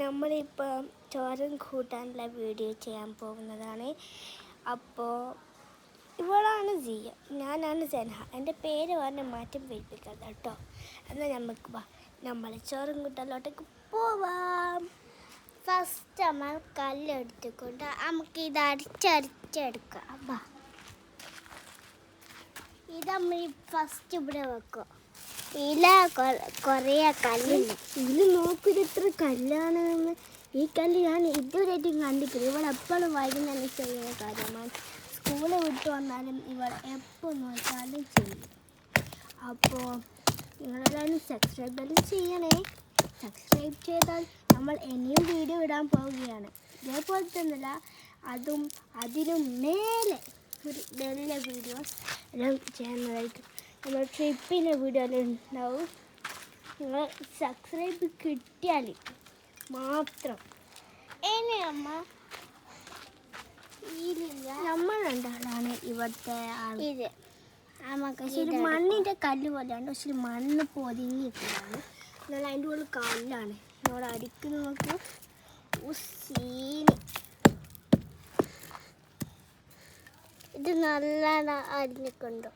നമ്മളിപ്പം ചോറും കൂട്ടാനുള്ള വീഡിയോ ചെയ്യാൻ പോകുന്നതാണ്. അപ്പോൾ ഇവളാണ് സിയ, ഞാനാണ് സെൻഹ. എൻ്റെ പേര് പറഞ്ഞ് മാറ്റം പിടിപ്പിക്കരുത് കേട്ടോ. എന്നാൽ നമ്മൾ ചോറും കൂട്ടാനിലോട്ടേക്ക് പോവാം. ഫസ്റ്റ് നമ്മൾ കല്ലെടുത്തുകൊണ്ട് നമുക്ക് ഇത് അരിച്ചെടുക്കാം. അപ്പാ ഇത് നമ്മൾ ഫസ്റ്റ് ഇവിടെ വെക്കും. കുറേ കല്ലുണ്ട്. ഇതിൽ നോക്കൂ, ഇത് ഇത്ര കല്ലാണെന്ന്. ഈ കല്ല് ഞാൻ ഇതുവരെയായിട്ടും കണ്ടിട്ടില്ല. ഇവിടെ എപ്പോഴും വൈകുന്നേരം ചെയ്യുന്ന കാര്യമാണ്. സ്കൂളിൽ വിട്ട് വന്നാലും ഇവിടെ എപ്പോൾ നോക്കിയാലും ചെയ്യും. അപ്പോൾ നിങ്ങളെല്ലാവരും സബ്സ്ക്രൈബ് ചെയ്യണേ. സബ്സ്ക്രൈബ് ചെയ്താൽ നമ്മൾ ഇനിയും വീഡിയോ ഇടാൻ പോവുകയാണ്. ഇതേപോലെ തന്നെയല്ല, അതിനും മേലെ ഒരു നല്ല വീഡിയോസ് എല്ലാം ചെയ്യുന്നതായിരിക്കും. നമ്മൾ ട്രിപ്പിൻ്റെ വീഡിയോ ഉണ്ടാവും. നിങ്ങൾ സബ്സ്ക്രൈബ് കിട്ടിയാൽ മാത്രം. ഇനി നമ്മൾ രണ്ടാളാണ് ഇവിടുത്തെ ആൾ. ഇത് നമുക്ക് മണ്ണിൻ്റെ കല്ല് പോലെയാണ്, പക്ഷെ മണ്ണ് പൊതിഞ്ഞിട്ടാണ്. എന്നാൽ അതിൻ്റെ ഉള്ളിൽ കല്ലാണ്. നമ്മൾ അടിക്കുന്ന നോക്ക്. ഇത് നല്ല അരിഞ്ഞിട്ടുണ്ടോ?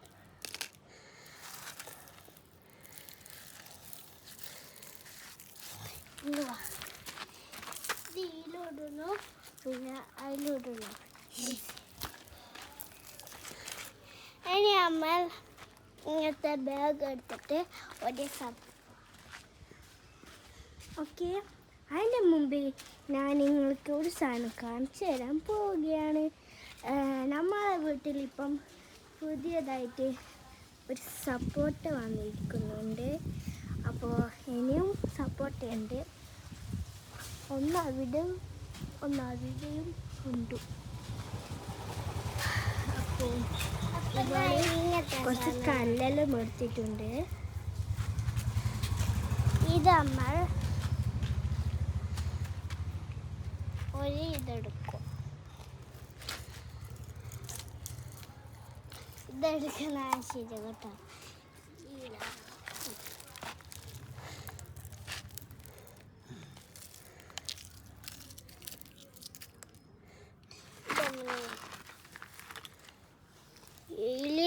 ഇതിലോടുന്നു, പിന്നെ അതിലോടുന്നു. ഇനി നമ്മൾ ഇങ്ങനത്തെ ബാഗ് എടുത്തിട്ട് ഓക്കെ. അതിൻ്റെ മുമ്പേ ഞാൻ നിങ്ങൾക്ക് ഒരു സാധനം കാണിച്ചു തരാൻ പോവുകയാണ്. നമ്മളെ വീട്ടിലിപ്പം പുതിയതായിട്ട് ഒരു സപ്പോർട്ട് വന്നിരിക്കുന്നുണ്ട്. അപ്പോൾ ഇനിയും സപ്പോർട്ട് ചെയ്യണ്ട്. ഒന്നവിടെയും ഉണ്ട്. അപ്പോൾ കുറച്ച് കല്ലെല്ലാം എടുത്തിട്ടുണ്ട്. ഇത് നമ്മൾ ഇതെടുക്കും. ഇതെടുക്കുന്ന ശരി കേട്ടോ. ഇതിൽ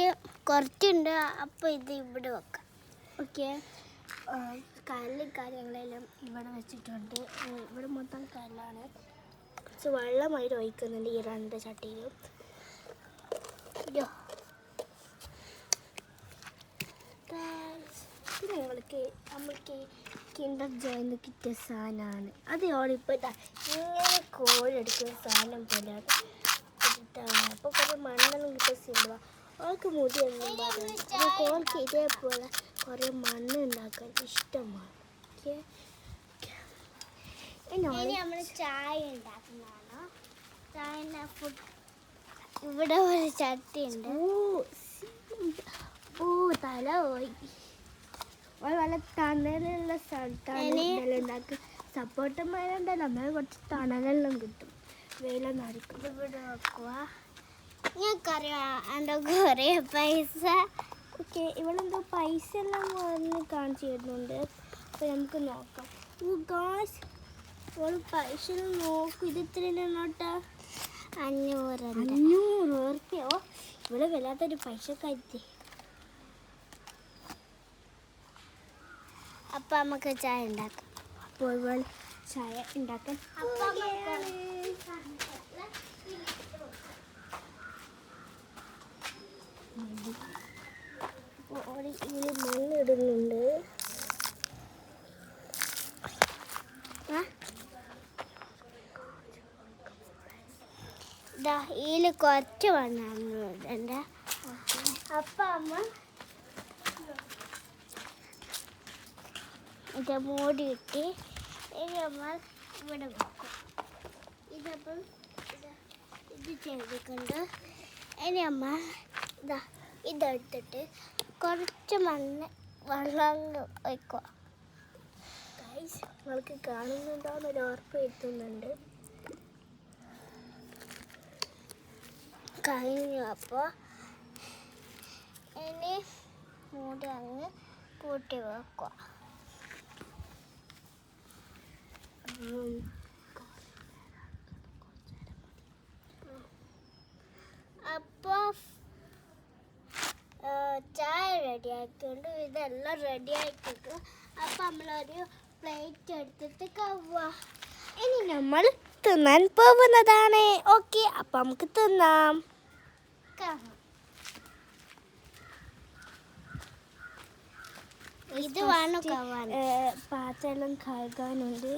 കുറച്ചുണ്ട്, അപ്പോൾ ഇത് ഇവിടെ വെക്കാം. ഓക്കെ. കല്ല് കാര്യങ്ങളെല്ലാം ഇവിടെ വെച്ചിട്ടുണ്ട്. ഇവിടെ മൊത്തം കല്ലാണ്. കുറച്ച് വെള്ളമായിട്ട് ഒഴിക്കുന്നുണ്ട് ഈ രണ്ട് ചട്ടിയിലും. ഇത് നമ്മൾക്ക് കിൻഡർ ജോയിന്ന് കിട്ടിയ സാധനമാണ്. അത് ഓളിപ്പോൾ ഇങ്ങനെ കോഴെടുക്കുന്ന സാധനം പോലെയാണ്. അപ്പോൾ കുറേ മണ്ണെല്ലാം കിട്ടിയ സിനിമ അവൾക്ക് മുടിയൊന്നും പറയുന്നത്. അപ്പോൾ ഓൾക്ക് ഇതേപോലെ കുറേ മണ്ണ് ഉണ്ടാക്കാൻ ഇഷ്ടമാണ്. ഓക്കെ. നമ്മൾ ചായ ഉണ്ടാക്കുന്നതാണോ? ചായൻ്റെ ഇവിടെ ഒരു ചട്ടിയുണ്ട്. തല പോയി. വളരെ തണലുള്ള സ്ഥലത്താണ് ഉണ്ടാക്കുക. സപ്പോർട്ടന്മാരുണ്ടല്ലോ, നമ്മൾ കുറച്ച് തണലെല്ലാം കിട്ടും. വെയിലൊന്നും അടിക്കും. ഇവിടെ വെക്കുക. ഞങ്ങൾക്കറിയാം എൻ്റെ കുറേ പൈസ. ഓക്കെ. ഇവളെന്തോ പൈസ എല്ലാം വന്ന് കാണിച്ചു തരുന്നുണ്ട്. അപ്പോൾ നമുക്ക് നോക്കാം. ഗായ്സ്, ഇവൾ പൈസ നോക്കും. ഇത് ഇത്ര നോട്ടാ? 500 ഉറുപ്പ്യോ? ഇവിടെ വല്ലാത്തൊരു പൈസക്കാരി. അപ്പം നമുക്ക് ചായ ഉണ്ടാക്കാം. അപ്പോൾ ഇവൾ ചായ ഉണ്ടാക്കാൻ ഇതിൽ മണ്ണിടുന്നുണ്ട്. ഇതിൽ കുറച്ച് മണ്ണാണ്. അപ്പം അമ്മ ഇത് മൂടി കിട്ടി. ഇനി നമ്മൾ ഇവിടെ വെക്കും. ഇതപ്പം ഇത് ചെയ്തിട്ടുണ്ട്. ഇനി അമ്മ ഇതെടുത്തിട്ട് കുറച്ച് മണ്ണ് വെള്ളം വയ്ക്കുക. ഗൈസ്, നിങ്ങൾക്ക് കാണുന്നുണ്ടോയെന്നൊരു ഉറപ്പ് വരുത്തുന്നുണ്ട്. കഴിഞ്ഞു. അപ്പോൾ ഇനി മൂടി അങ്ങ് കൂട്ടി വെക്കുക. അപ്പോൾ ചായ റെഡി ആക്കിക്കൊണ്ട് ഇതെല്ലാം റെഡി ആക്കിയിട്ട് അപ്പം നമ്മളൊരു പ്ലേറ്റ് എടുത്തിട്ട് കവ്വ ഇനി നമ്മൾ തിന്നാൻ പോകുന്നതാണ്. ഓക്കെ, അപ്പം നമുക്ക് തിന്നാം. ഇത് വേണം കവാൻ. പാത്രം കഴുകാനുണ്ട്.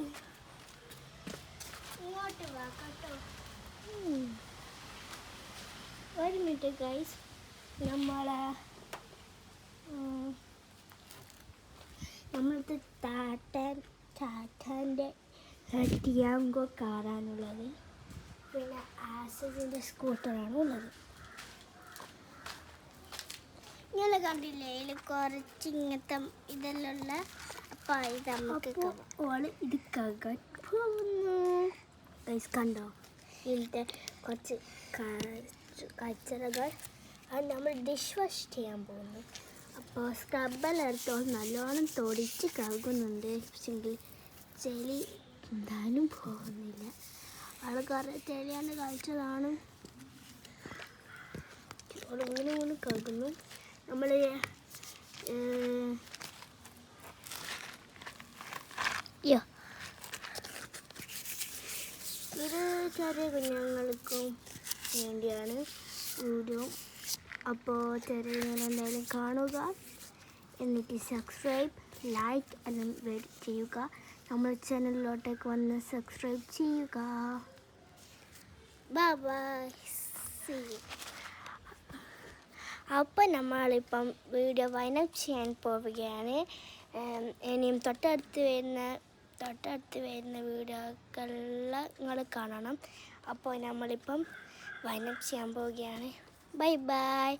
ഇങ്ങോട്ട് വാ കേട്ടോ. ഒരു മിനിറ്റ് ഗൈസ്, നമ്മളത് ടാറ്റാൻ്റെ ടിയാങ്കോ കാറാണുള്ളത്. പിന്നെ ആസിഡിൻ്റെ സ്കൂട്ടറാണ് ഉള്ളത്. ഇങ്ങനെ കണ്ടില്ലേ, ഇതിൽ കുറച്ച് ഇങ്ങനത്തെ ഇതെല്ലാം ഉള്ള. അപ്പം ഇത് നമുക്ക് ഓള് ഇത് കഴുകാൻ പോകുന്നു. ഗൈസ് കണ്ടോ, ഇതിൻ്റെ കുറച്ച് കച്ചറകൾ അത് നമ്മൾ ഡിഷ് വാഷ് ചെയ്യാൻ പോകുന്നു. അപ്പോൾ സ്ക്രബ്ബെല്ലാം നല്ലോണം തൊടിച്ച് കഴുകുന്നുണ്ട്. പക്ഷെങ്കിൽ ചെളി എന്തായാലും പോകുന്നില്ല. ആൾ കുറേ ചെളിയാണ് കളിച്ചതാണ്. ഇങ്ങനെ കഴുകുന്നു. നമ്മൾ ഇത് ചെറിയ കുഞ്ഞുങ്ങൾക്കും വേണ്ടിയാണ് വീഡിയോ. അപ്പോൾ ചെറിയ എന്തായാലും കാണുക, എന്നിട്ട് സബ്സ്ക്രൈബ്, ലൈക്ക് എല്ലാം ചെയ്യുക. നമ്മുടെ ചാനലിലോട്ടേക്ക് വന്ന് സബ്സ്ക്രൈബ് ചെയ്യുക. Bye bye, see you. അപ്പോൾ നമ്മളിപ്പം വീഡിയോ വൈൻഡപ്പ് ചെയ്യാൻ പോവുകയാണ്. ഇനിയും തൊട്ടടുത്ത് വരുന്ന വീഡിയോകളെല്ലാം നിങ്ങൾ കാണണം. അപ്പോൾ നമ്മളിപ്പം വൈൻഡപ്പ് ചെയ്യാൻ പോവുകയാണ്. Bye bye.